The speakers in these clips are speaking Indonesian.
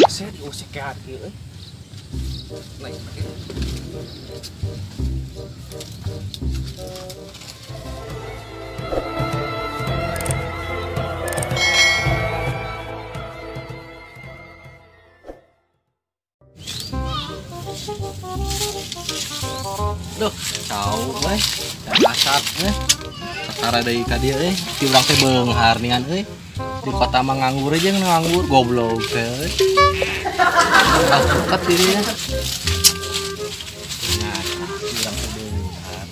Saya diusik ke hati naik Duh, tahu weh, asap sekarang dari kadia ti urang teh beunghar ningan di kota mah nganggur aja nganggur goblok teh. Alpukat dirinya. Nah, ti urang teh beunghar.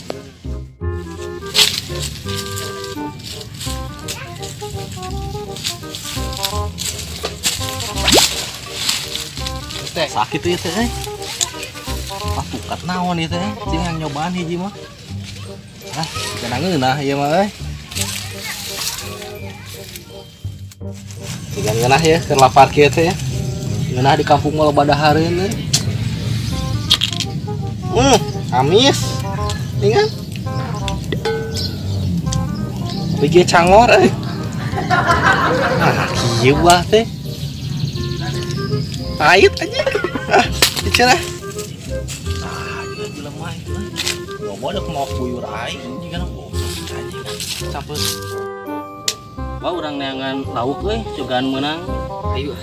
Teh sakit ieu teh. Alpukat naon ieu teh? Cing yang nyobaan hiji mah. Ah, kana ngeunah ieu mah Jangan ngeunah ya, keur lapar kieu teh ya. Ngeunah di kampung mah loba dahareun amis. Ingat. Bege cangor Ah, kieu wah teh. Pahit aja. Ah, dicerah. Lemah itu ngomong mau buyur aing juga sampai wah urang neangan lauk cogaan menang ayo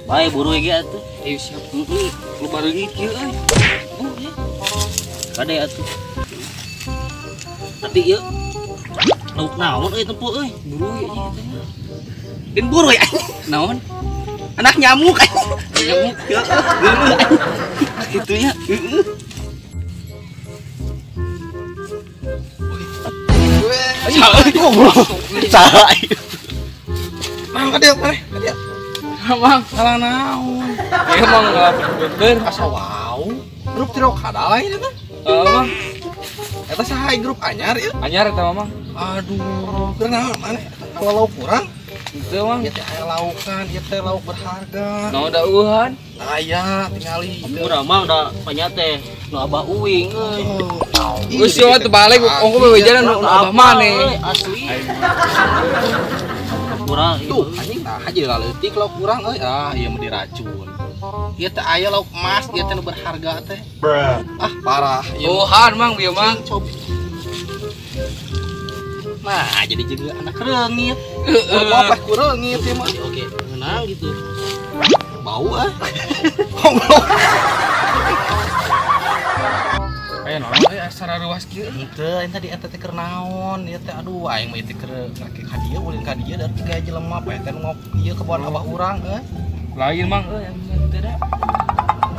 bae buru ge atuh ayo siap lu baru kieu bu ya kade atuh tapi ieu lauk naon tempo buru ge din buru ya naon anak nyamuk nyamuk gitu ya salah mang kadeu mah kadeu mang salah naon emang enggak bener asa wau grup tiro kada lain eta mang eta saha grup anyar ieu anyar eta mang aduh keur naon maneh kalau kurang itu mang ieu teh aya laukan ieu teh lauk berharga naon da eueuhan aya tingali urang mah da panyate nu abah uing geus yo teh balik ongko bebejaran nu abah maneh asli kurang tuh anjing tah aja leutik lauk kurang ah ieu mah diracun ieu teh aya lauk emas ieu teh nu berharga teh ah parah tuhan mang ieu mah nah jadi juga anak reungit apa kureungit ieu mah oke menang gitu bau aya naon asara ruas kieu henteu enta di eta teh keur naon ieu teh aduh aing mah teh keur ngake ka dieu ulin ka dieu da tiga jelema bae teh ngop ieu kebon abah urang lain mang teh da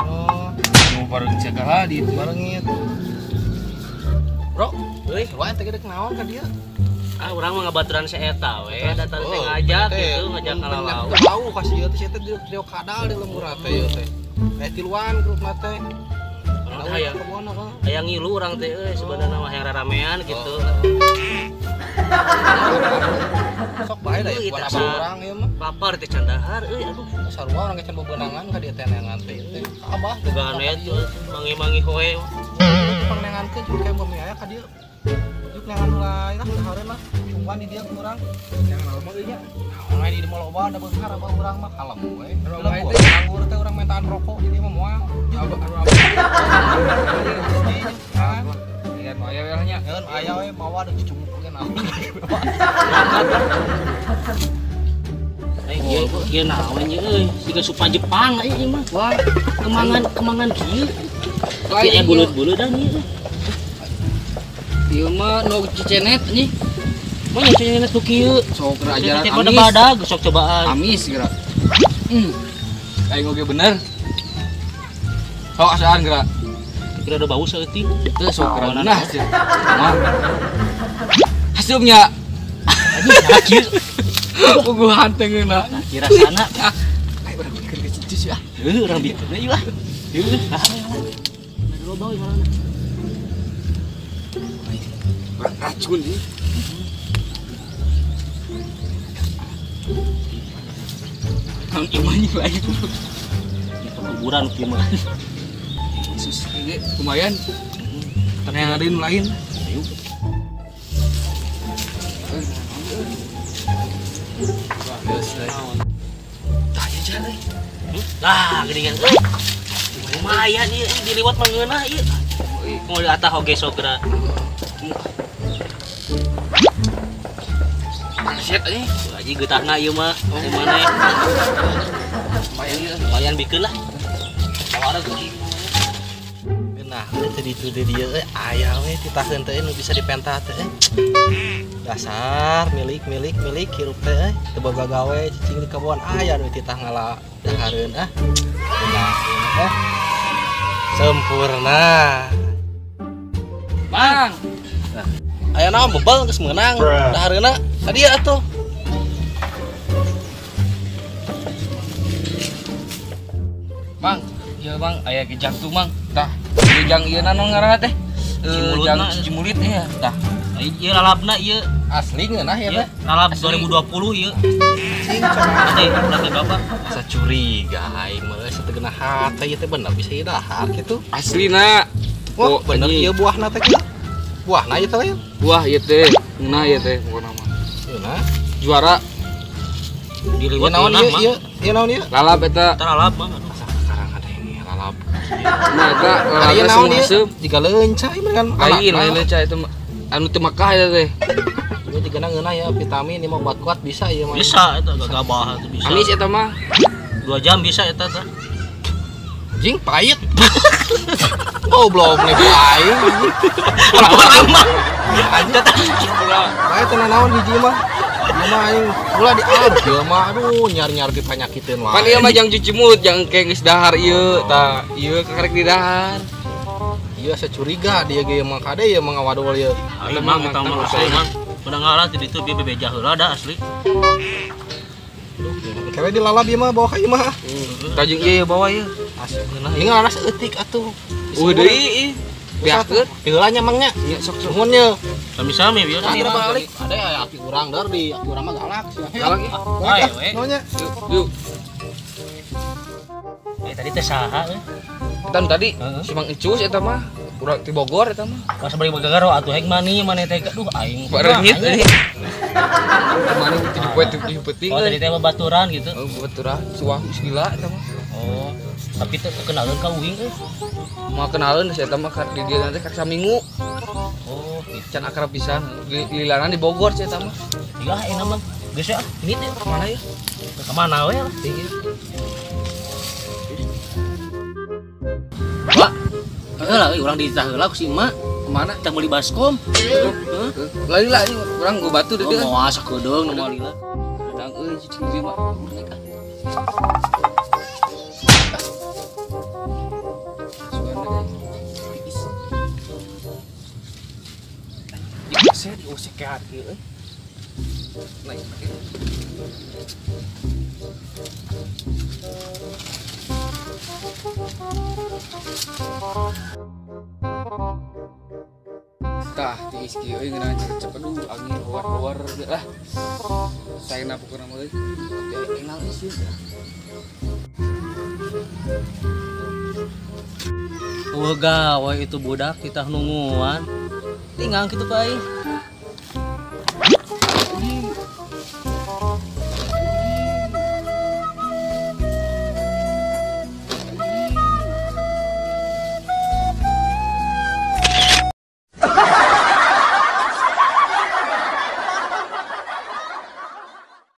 oh nu bareung segala di bareungit bro euy wae teh gedek naon ka dieu ah urang mah ngabaturan si eta we datang teh ngajak gitu ngajak kalalau tahu ka si ieu teh trio kadal di lembur teh ieu teh tiluan grup teh aya ngilu urang teh sebenarnya mah yang ramean gitu sok bae da buat abang urang ieu mah lapar teh candahar aduh sarua urang can bebenangan ka dieu teh neangan teh abah gane itu mangi-mangi hoe pangnengankeun juga kayak bumi aya ka dieu juk neangan mulai lah dahareun lah cungwan di dieu kurang neangan alma euy nya naon di mall loba da beunghar abah urang mah kalem we nganggur teh urang mentaan rokok jadi mah moal lihat aya we nya eun aya we mawa da cucumukeun ieu naon nya euy siga supa Jepang ieu mah wah kemangan kieu tapi aya buleut-buleutan ieu ieu mah nu cicenet nih mah nya cicenet nu kieu sok ajaran amis badag sok cobaan amis geura aing oge bener sok asaan geura kira ada bau saeutik teu sok geura nah hasilnya anjing kieu puguhan teh geuna kira sana ayo urang bikin ke cicis ya urang bikin deui lah yeuh dulu bae marana racun nih kang imahnya lagi kuburan gimana Yesus ini lumayan ternyata ada yang lain ayo Lah geuningan euy. Lumayan ieu diliwat mangeunah ieu. Mau diatah oge sok geura. Set aja. Aji geutahna ieu mah. Mana? Lumayan bikeun lah. Tawara geuning. Nah, tadi itu dia aya we titaheun teh nu bisa dipenta teh. Dasar milik hirup teh teu boga gawe cicing di kebon aya nu titah ngala dahareun Benar, sempurna. Mang. Aya naon bebel geus meunang dahareuna tadi atuh. Mang, iya Mang, aya ge jantung Mang. Tah, jang ieu naon ngaranna teh? Jang cimulit ya. Tah, Ieu lalapna ieu. asli ngeunah ya teh. Lalap 2020 ieu. Teh, udah ke bapak. Asa curiga aing mah sategeuna hate ieu teh bener bisa ieu dahar kitu. Aslina. Wah, bener ieu buahna teh kitu. Buahna ieu teh. Wah, ieu teh. Ngeunah ieu teh pokona mah. Yeuna. Juara Diliwat Ieu naon ngeunah, ieu? Ieu naon ieu? lalap eta. Tara lalap mah. Asa sekarang ada ini lalap. Nah, eta Ieu lalap naon ieu? seum. Jika leuncah ieu kan Lain leca itu mah. Anu teu makah eta teh. Ieu jigana ngeunah ya vitamin ieu mah buat kuat bisa ieu mah. Bisa eta gagabah itu bisa. Amis eta mah. 2 jam bisa eta teh. Jing pahit. Goblok nih aing. Lama-lama. Pahit teh naon hiji mah. Ieu mah aing ulah diab ieu mah aduh nyar-nyar dipanyakiteun wae. Pan ieu mah jang cuci mulut, jang kayak geus dahar ieu. Tah, ieu karek di dahar. Ieu asa curiga dia ge mah kade ieu mah ngawadol ieu. Aing mah eta mah asli mah. Udah ngalah di ditu bieu bebeja heula da asli. Kewe dilalap ieu mah bawa ka ieu mah. Kajeng ieu bawa ieu. Ini ngaranna saeutik atuh. Deui. Biakeun. Heula nya mangnya. Nya sok sok. Nuhun nya. Sami-sami bieu Akhirnya da. balik. Ada ya aki urang dar di aki urang mah galak. Galak ieu. Ayo we. Nuhunnya. Yuk. Tadi teh saha we? Tan tadi si Mang Encus eta mah. Urang ti Bogor eta mah. Pas bari bagagaro atuh hek mani maneh teh duh aing. Barengit euy. Kemana itu dibuat di penting Oh tadi teh baturan gitu. Oh, betul suah gila eta mah. Oh, tapi teh kenalan ka uing euy. Mau kenalan saya eta mah di dia nanti karek saminggu. Oh, Can akrab pisan. Lililanan di Bogor saya eta mah. iya enak mah. Geus ya, ini teh Mana ya? ke mana we lah. Iya. Pak, Heula euy urang ditah heula ku si emak. kemana? Kita beli baskom. Lali lah ini orang gua batu deh. Oh, mau asak kedeung nu lila. Kadang euy cicing dia mah. Saya diusik ke hati euy. Naik pakai. Tah, di iski euy ngeunaan cepet dulu angin luar lah. Saya na pukul nama euy. Enak sih. Gawe itu budak kita nungguan. Tinggal gitu Pak.